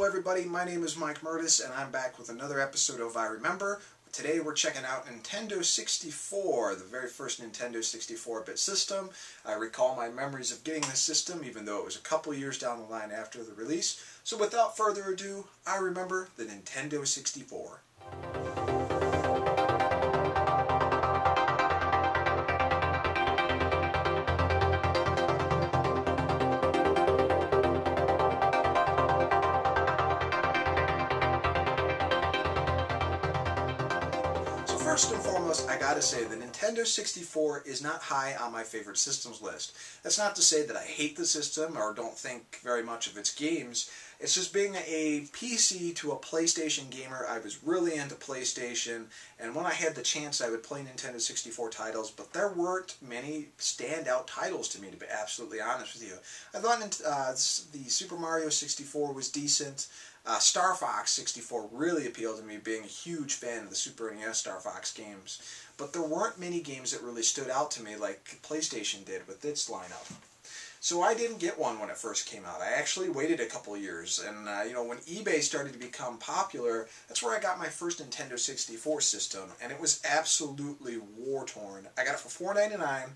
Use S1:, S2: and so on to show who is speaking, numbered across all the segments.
S1: Hello everybody, my name is Mike Murtis and I'm back with another episode of I Remember. Today we're checking out Nintendo 64, the very first Nintendo 64-bit system. I recall my memories of getting this system even though it was a couple years down the line after the release. So without further ado, I remember the Nintendo 64. First and foremost, I gotta say, the Nintendo 64 is not high on my favorite systems list. That's not to say that I hate the system or don't think very much of its games. It's just being a PC to a PlayStation gamer, I was really into PlayStation, and when I had the chance I would play Nintendo 64 titles, but there weren't many standout titles to me, to be absolutely honest with you. I thought the Super Mario 64 was decent. Star Fox 64 really appealed to me, being a huge fan of the Super NES Star Fox games. But there weren't many games that really stood out to me like PlayStation did with its lineup. So I didn't get one when it first came out. I actually waited a couple years, and when eBay started to become popular, that's where I got my first Nintendo 64 system, and it was absolutely war-torn. I got it for $4.99,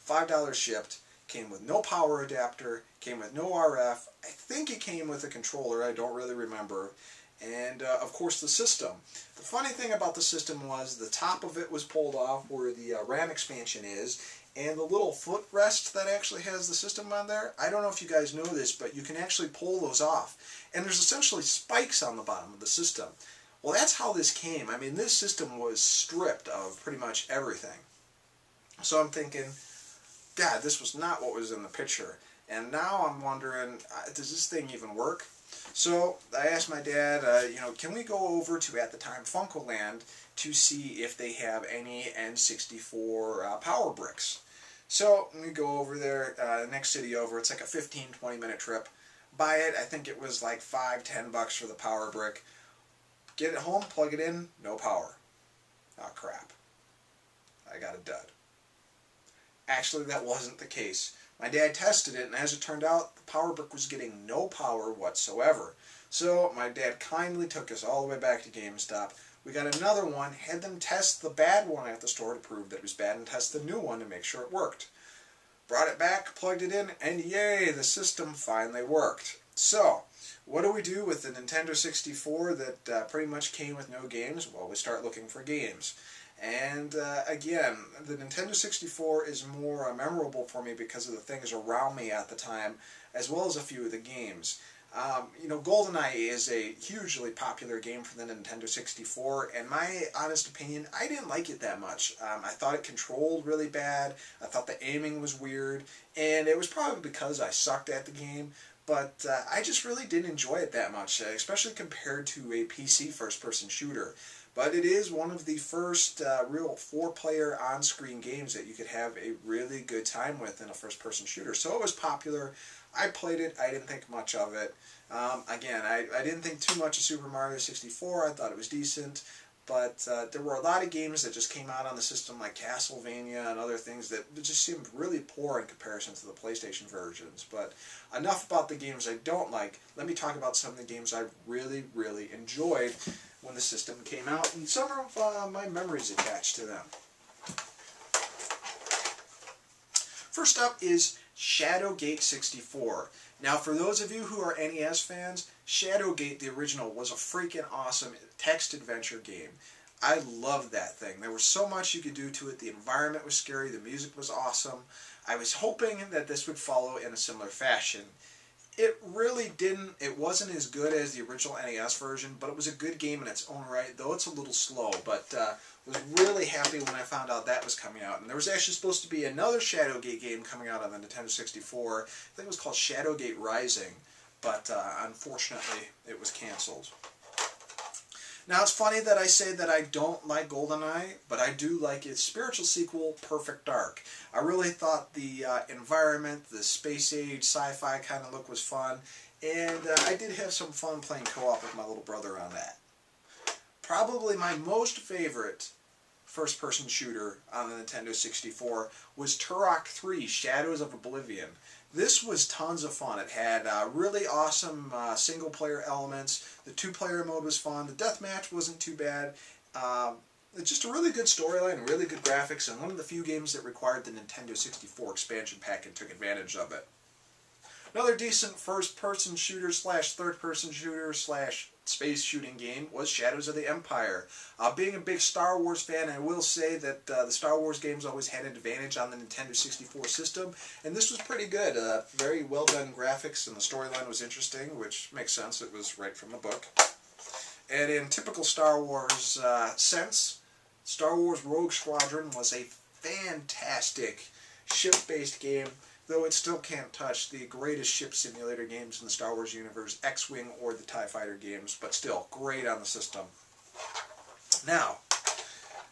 S1: $5 shipped. Came with no power adapter, came with no RF, I think it came with a controller, I don't really remember, and of course the system. The funny thing about the system was the top of it was pulled off where the RAM expansion is, and the little footrest that actually has the system on there, I don't know if you guys know this, but you can actually pull those off, and there's essentially spikes on the bottom of the system. Well, that's how this came. I mean, this system was stripped of pretty much everything. So I'm thinking, God, this was not what was in the picture. And now I'm wondering, does this thing even work? So I asked my dad, can we go over to, at the time, Funkoland to see if they have any N64 power bricks. So we go over there, next city over, it's like a 15-20 minute trip. Buy it, I think it was like $5-10 for the power brick. Get it home, plug it in, no power. Oh crap. I got a dud. Actually, that wasn't the case. My dad tested it, and as it turned out, the power brick was getting no power whatsoever. So my dad kindly took us all the way back to GameStop. We got another one, had them test the bad one at the store to prove that it was bad, and test the new one to make sure it worked. Brought it back, plugged it in, and yay, the system finally worked. So, what do we do with the Nintendo 64 that pretty much came with no games? Well, we start looking for games. And again, the Nintendo 64 is more memorable for me because of the things around me at the time, as well as a few of the games. GoldenEye is a hugely popular game for the Nintendo 64, and my honest opinion, I didn't like it that much. I thought it controlled really bad, I thought the aiming was weird, and it was probably because I sucked at the game, but I just really didn't enjoy it that much, especially compared to a PC first-person shooter. But it is one of the first real 4-player on-screen games that you could have a really good time with in a first-person shooter. So it was popular. I played it. I didn't think much of it. Again, I didn't think too much of Super Mario 64. I thought it was decent. But there were a lot of games that just came out on the system, like Castlevania and other things that just seemed really poor in comparison to the PlayStation versions. But enough about the games I don't like. Let me talk about some of the games I really, really enjoyed when the system came out, and some of my memories attached to them. First up is Shadowgate 64. Now, for those of you who are NES fans, Shadowgate, the original, was a freaking awesome text adventure game. I loved that thing. There was so much you could do to it. The environment was scary. The music was awesome. I was hoping that this would follow in a similar fashion. It really didn't. It wasn't as good as the original NES version, but it was a good game in its own right, though it's a little slow. But was really happy when I found out that was coming out. And there was actually supposed to be another Shadowgate game coming out on the Nintendo 64. I think it was called Shadowgate Rising, but unfortunately it was canceled. Now, it's funny that I say that I don't like GoldenEye, but I do like its spiritual sequel, Perfect Dark. I really thought the environment, the space-age, sci-fi kind of look was fun, and I did have some fun playing co-op with my little brother on that. Probably my most favorite first-person shooter on the Nintendo 64 was Turok 3: Shadows of Oblivion. This was tons of fun. It had really awesome single-player elements. The two-player mode was fun. The deathmatch wasn't too bad. It's just a really good storyline, really good graphics, and one of the few games that required the Nintendo 64 expansion pack and took advantage of it. Another decent first-person shooter slash third-person shooter slash space shooting game was Shadows of the Empire. Being a big Star Wars fan, I will say that the Star Wars games always had an advantage on the Nintendo 64 system, and this was pretty good. Very well done graphics, and the storyline was interesting, which makes sense. It was right from the book. And in typical Star Wars sense, Star Wars Rogue Squadron was a fantastic ship-based game, though it still can't touch the greatest ship simulator games in the Star Wars universe, X-Wing or the TIE Fighter games, but still, great on the system. Now,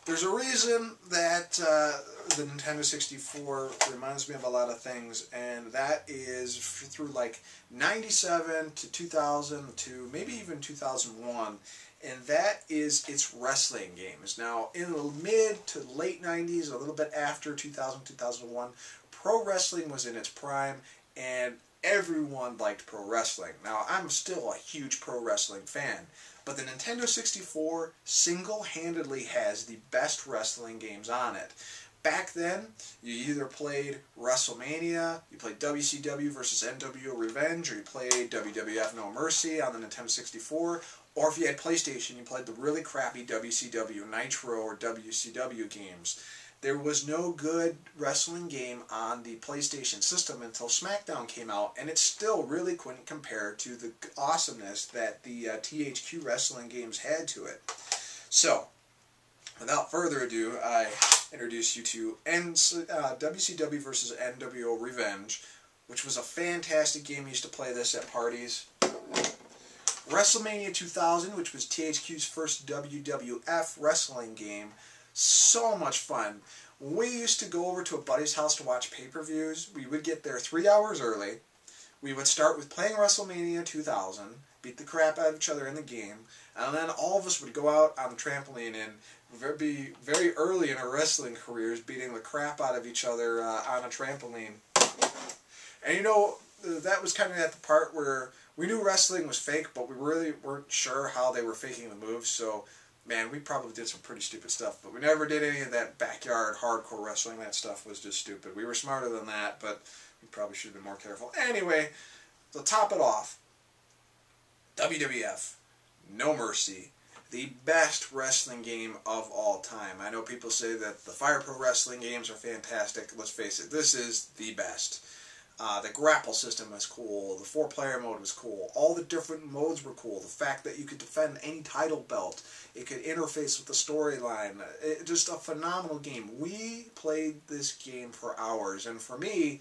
S1: there's a reason that the Nintendo 64 reminds me of a lot of things, and that is through like 97 to 2000 to maybe even 2001, and that is its wrestling games. Now, in the mid to late 90s, a little bit after 2000, 2001, pro wrestling was in its prime, and everyone liked pro wrestling. Now, I'm still a huge pro wrestling fan, but the Nintendo 64 single-handedly has the best wrestling games on it. Back then, you either played WrestleMania, you played WCW versus NWO Revenge, or you played WWF No Mercy on the Nintendo 64, or if you had PlayStation, you played the really crappy WCW Nitro or WCW games. There was no good wrestling game on the PlayStation system until SmackDown came out, and it still really couldn't compare to the awesomeness that the THQ wrestling games had to it. So, without further ado, I introduce you to WCW vs. NWO Revenge, which was a fantastic game. I used to play this at parties. WrestleMania 2000, which was THQ's first WWF wrestling game. So much fun. When we used to go over to a buddy's house to watch pay-per-views, we would get there 3 hours early. We would start with playing WrestleMania 2000, beat the crap out of each other in the game, and then all of us would go out on the trampoline and be very early in our wrestling careers, beating the crap out of each other on a trampoline. And you know, that was kind of at the part where we knew wrestling was fake, but we really weren't sure how they were faking the moves, so man, we probably did some pretty stupid stuff, but we never did any of that backyard hardcore wrestling. That stuff was just stupid. We were smarter than that, but we probably should have been more careful. Anyway, to top it off, WWF, No Mercy, the best wrestling game of all time. I know people say that the Fire Pro Wrestling games are fantastic. Let's face it, this is the best. The grapple system was cool, the 4-player mode was cool, all the different modes were cool, the fact that you could defend any title belt, it could interface with the storyline, just a phenomenal game. We played this game for hours, and for me,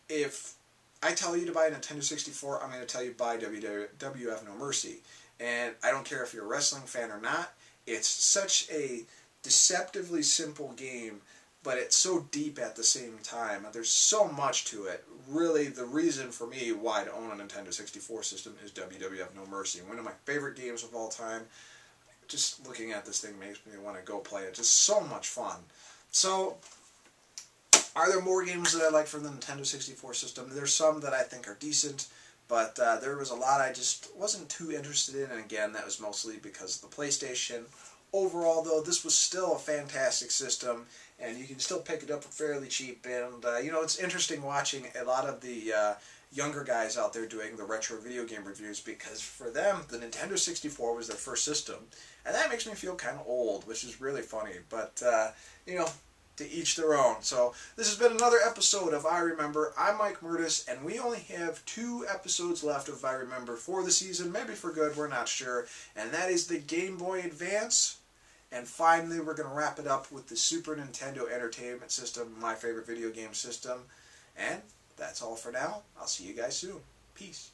S1: if I tell you to buy a Nintendo 64, I'm going to tell you to buy WWF No Mercy. And I don't care if you're a wrestling fan or not, it's such a deceptively simple game, but it's so deep at the same time. There's so much to it. Really, the reason for me why to own a Nintendo 64 system is WWF No Mercy. One of my favorite games of all time. Just looking at this thing makes me want to go play it. Just so much fun. So, are there more games that I like from the Nintendo 64 system? There's some that I think are decent, but there was a lot I just wasn't too interested in, and again, that was mostly because of the PlayStation. Overall, though, this was still a fantastic system, and you can still pick it up for fairly cheap. And, you know, it's interesting watching a lot of the younger guys out there doing the retro video game reviews, because for them, the Nintendo 64 was their first system. And that makes me feel kind of old, which is really funny. But, you know, to each their own. So, this has been another episode of I Remember. I'm Mike Murtis, and we only have 2 episodes left of I Remember for the season, maybe for good, we're not sure. And that is the Game Boy Advance. And finally, we're going to wrap it up with the Super Nintendo Entertainment System, my favorite video game system. And that's all for now. I'll see you guys soon. Peace.